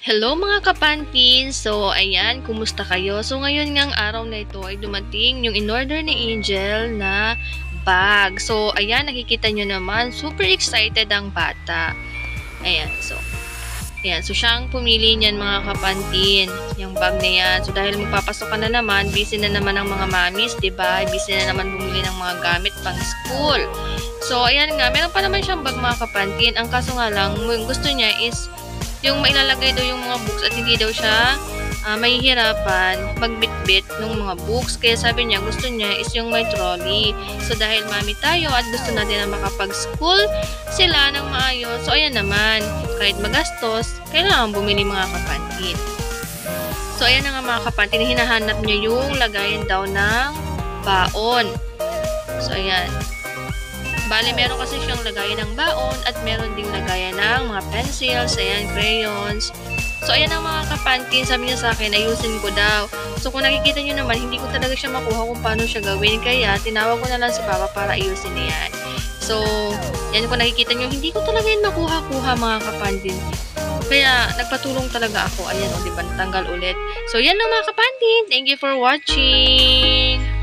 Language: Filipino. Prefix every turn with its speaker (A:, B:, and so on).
A: Hello mga kapantin! So, ayan, kumusta kayo? So, ngayon ngang araw na ito ay dumating yung in-order ni Angel na bag. So, ayan, nakikita nyo naman, super excited ang bata. Ayan, so, ayan. So, siyang pumili niyan mga kapantin, yung bag na yan. So, dahil magpapasok ka na naman, busy na naman ang mga mamis, diba? Busy na naman bumili ng mga gamit pang school. So, ayan nga, meron pa naman siyang bag mga kapantin. Ang kaso nga lang, gusto niya is yung mailalagay daw yung mga books at hindi daw siya mahihirapan magbitbit ng mga books. Kaya sabi niya, gusto niya is yung may trolley. So, dahil mami tayo at gusto natin na makapag-school sila ng maayos. So, ayan naman, kahit magastos, kailangan bumili mga kapantin. So, ayan na nga mga kapantin, hinahanap niya yung lagayan daw ng baon. So, ayan. Bali, meron kasi siyang lagayan ng baon at meron ding lagayan ng mga pencils, ayan, crayons. So, ayan ang mga kapantin. Sabi niya sa akin, ayusin ko daw. So, kung nakikita niyo naman, hindi ko talaga siya makuha kung paano siya gawin. Kaya, tinawag ko na lang si Papa para ayusin niya yan. So, yan kung nakikita niyo, hindi ko talaga yan makuha-kuha mga kapantin. Kaya, nagpatulong talaga ako. Ayan, o, diba, natanggal ulit. So, yan ang mga kapantin. Thank you for watching!